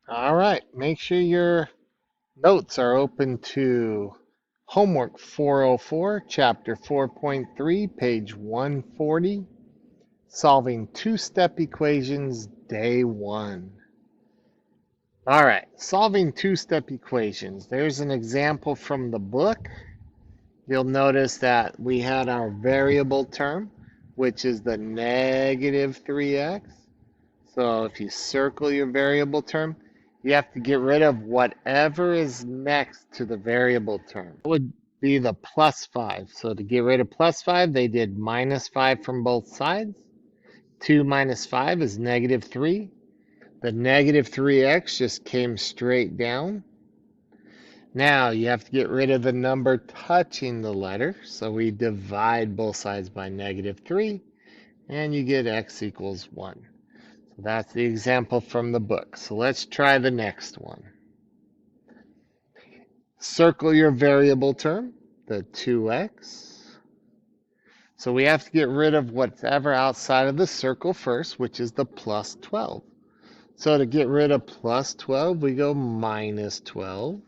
All right, make sure your notes are open to Homework 404, Chapter 4.3, page 140, Solving Two-Step Equations, Day 1. All right, solving two-step equations. There's an example from the book. You'll notice that we had our variable term, which is the negative 3x. So if you circle your variable term, you have to get rid of whatever is next to the variable term. It would be the plus 5. So to get rid of plus 5, they did minus 5 from both sides. 2 minus 5 is negative 3. The negative 3x just came straight down. Now you have to get rid of the number touching the letter. So we divide both sides by negative 3, and you get x equals 1. So that's the example from the book. So let's try the next one. Circle your variable term, the 2x. So we have to get rid of whatever outside of the circle first, which is the plus 12. So to get rid of plus 12, we go minus 12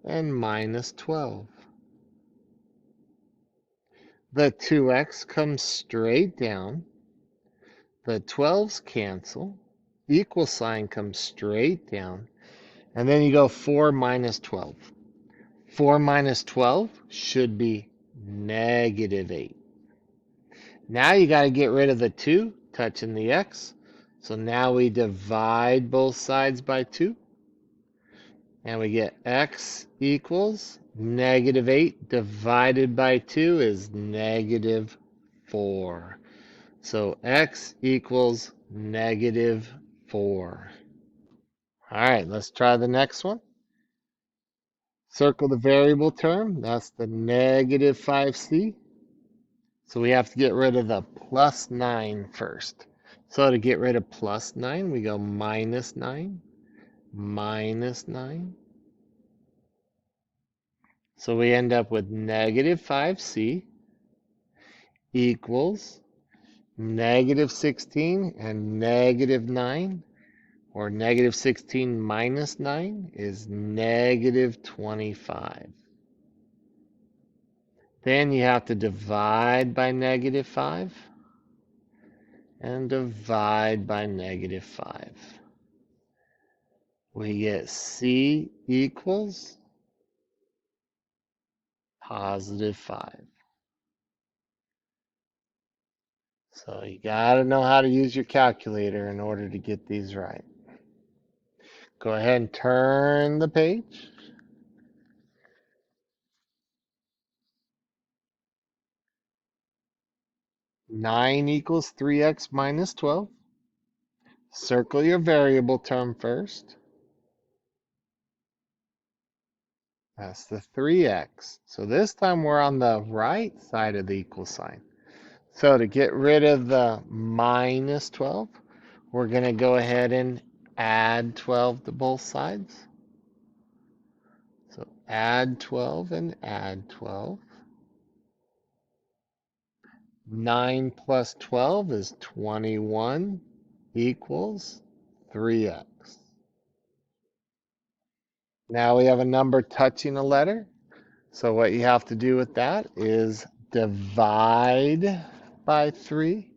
and minus 12. The 2x comes straight down. The 12's cancel. Equal sign comes straight down. And then you go 4 minus 12. 4 minus 12 should be negative 8. Now you got to get rid of the 2 touching the x. So now we divide both sides by 2. And we get x equals negative 8 divided by 2 is negative 4. So x equals negative 4. All right, let's try the next one. Circle the variable term. That's the negative 5c. So we have to get rid of the plus 9 first. So to get rid of plus 9, we go minus 9, minus 9. So we end up with negative 5c equals negative 16 and negative 9, or negative 16 minus 9 is negative 25. Then you have to divide by negative 5 and divide by negative 5. We get c equals positive 5. So you got to know how to use your calculator in order to get these right. Go ahead and turn the page. 9 equals 3x minus 12. Circle your variable term first. That's the 3x. So this time we're on the right side of the equal sign. So to get rid of the minus 12, we're going to go ahead and add 12 to both sides. So add 12 and add 12. 9 plus 12 is 21 equals 3x. Now we have a number touching a letter. So what you have to do with that is divide by 3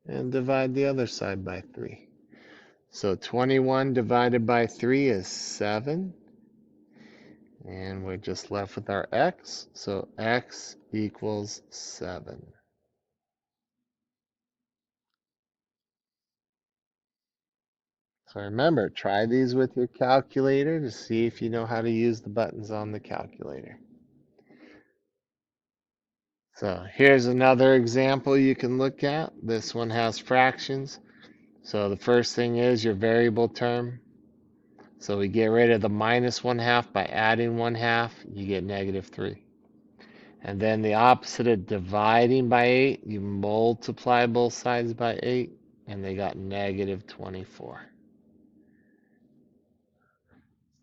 and divide the other side by 3. So 21 divided by 3 is 7. And we're just left with our x. So x equals 7. So remember, try these with your calculator to see if you know how to use the buttons on the calculator. So here's another example you can look at. This one has fractions. So the first thing is your variable term. So we get rid of the minus 1/2 by adding 1/2, you get negative 3. And then the opposite of dividing by 8, you multiply both sides by 8, and they got negative 24.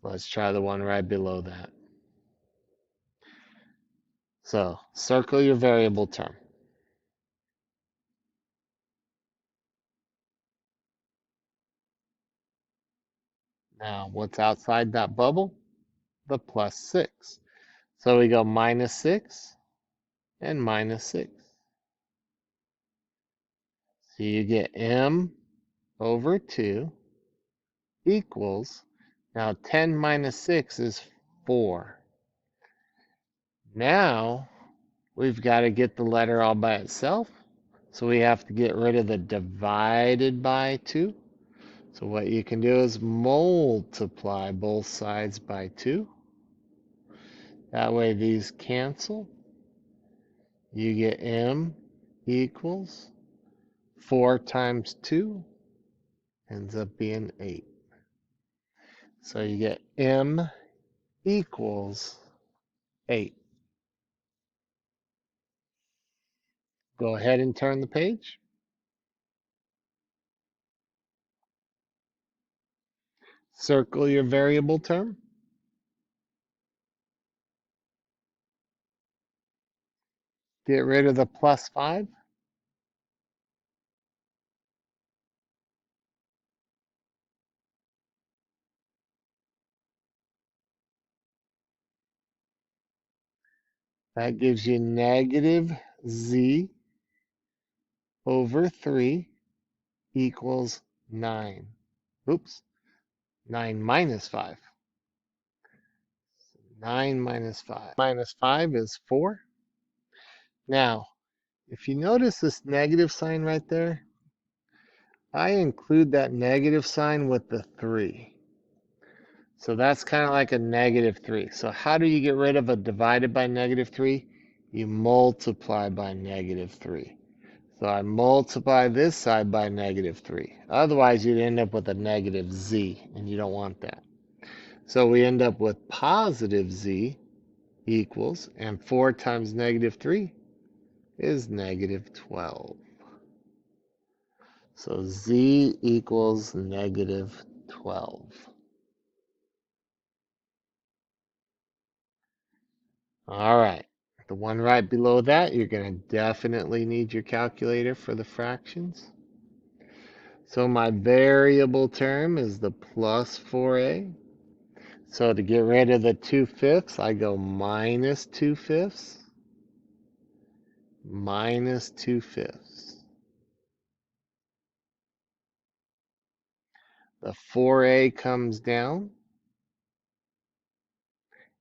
Let's try the one right below that. So circle your variable term. Now, what's outside that bubble? The plus 6. So we go minus 6 and minus 6. So you get m over 2 equals, now 10 minus 6 is 4. Now we've got to get the letter all by itself. So we have to get rid of the divided by 2. So what you can do is multiply both sides by 2. That way these cancel. You get m equals 4 times 2 ends up being 8. So you get m equals 8. Go ahead and turn the page. Circle your variable term. Get rid of the plus 5. That gives you negative z over 3 equals 9. Oops, 9 minus 5. 9 minus 5. Minus 5 is 4. Now, if you notice this negative sign right there, I include that negative sign with the 3. So that's kind of like a negative 3. So how do you get rid of a divided by negative 3? You multiply by negative 3. So I multiply this side by negative 3. Otherwise, you'd end up with a negative z, and you don't want that. So we end up with positive z equals, and 4 times negative 3 is negative 12. So z equals negative 12. All right. The one right below that, you're going to definitely need your calculator for the fractions. So my variable term is the plus 4a. So to get rid of the 2/5, I go minus 2/5. Minus 2/5. The 4a comes down.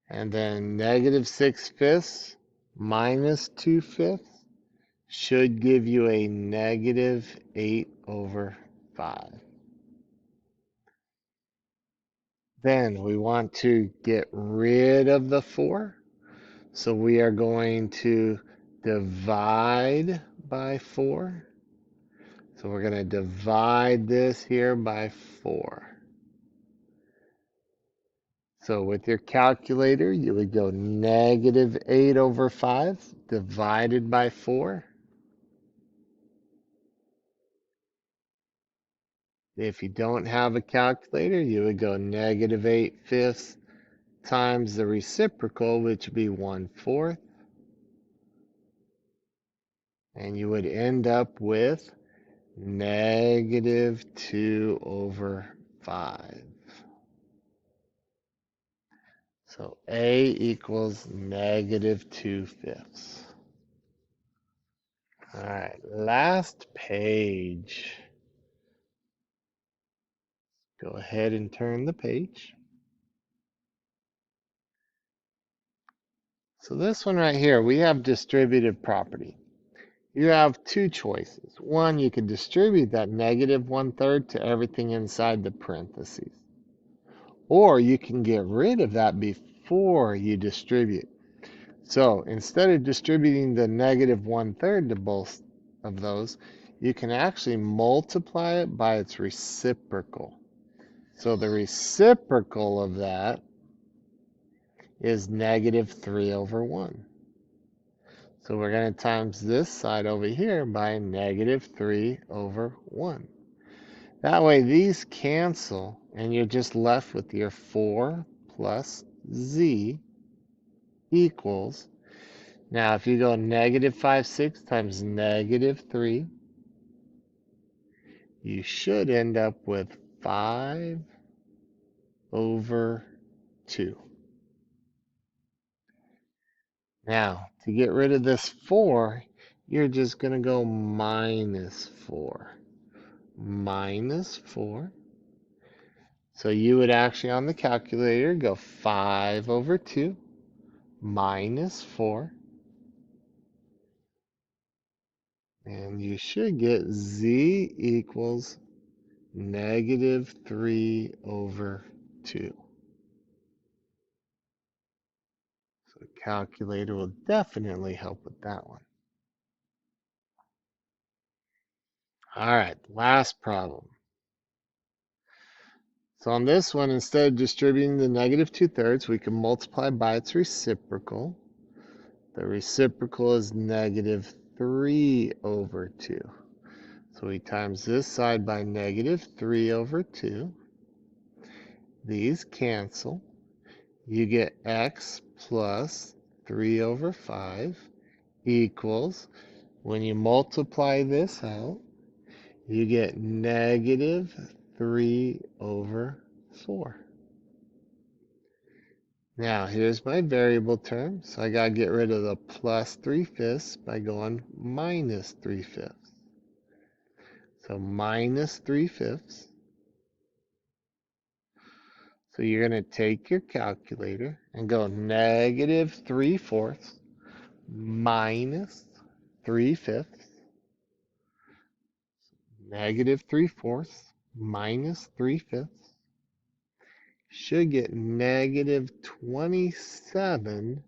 And then negative 6/5 minus 2/5 should give you a negative 8 over 5. Then we want to get rid of the 4. So we are going to divide by 4. So we're going to divide this here by 4. So with your calculator, you would go negative 8 over 5 divided by 4. If you don't have a calculator, you would go negative 8/5 times the reciprocal, which would be 1/4. And you would end up with negative 2 over 5. So A equals negative 2/5. All right, last page. Go ahead and turn the page. So this one right here, we have distributive property. You have two choices. One, you can distribute that negative 1/3 to everything inside the parentheses. Or you can get rid of that before you distribute. So instead of distributing the negative 1/3 to both of those, you can actually multiply it by its reciprocal. So the reciprocal of that is negative 3 over 1. So we're going to times this side over here by negative 3 over 1. That way these cancel, and you're just left with your 4 plus z equals. Now if you go negative 5/6 times negative 3, you should end up with 5 over 2. Now, to get rid of this 4, you're just going to go minus 4. Minus 4. So you would actually, on the calculator, go 5 over 2 minus 4. And you should get z equals negative 3 over 2. So the calculator will definitely help with that one. All right, last problem. So on this one, instead of distributing the negative 2/3, we can multiply by its reciprocal. The reciprocal is negative 3 over 2. So we times this side by negative 3 over 2. These cancel. You get x plus 3 over 5 equals, when you multiply this out, you get negative 3 over 4. Now, here's my variable term, so I got to get rid of the plus 3/5 by going minus 3/5. So minus 3/5. So you're going to take your calculator and go negative 3/4 minus 3/5. Negative 3/4 minus 3/5 should get negative 27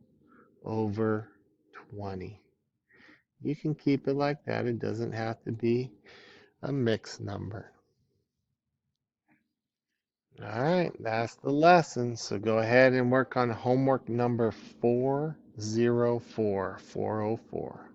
over 20. You can keep it like that. It doesn't have to be a mixed number. All right, that's the lesson. So go ahead and work on homework number 404.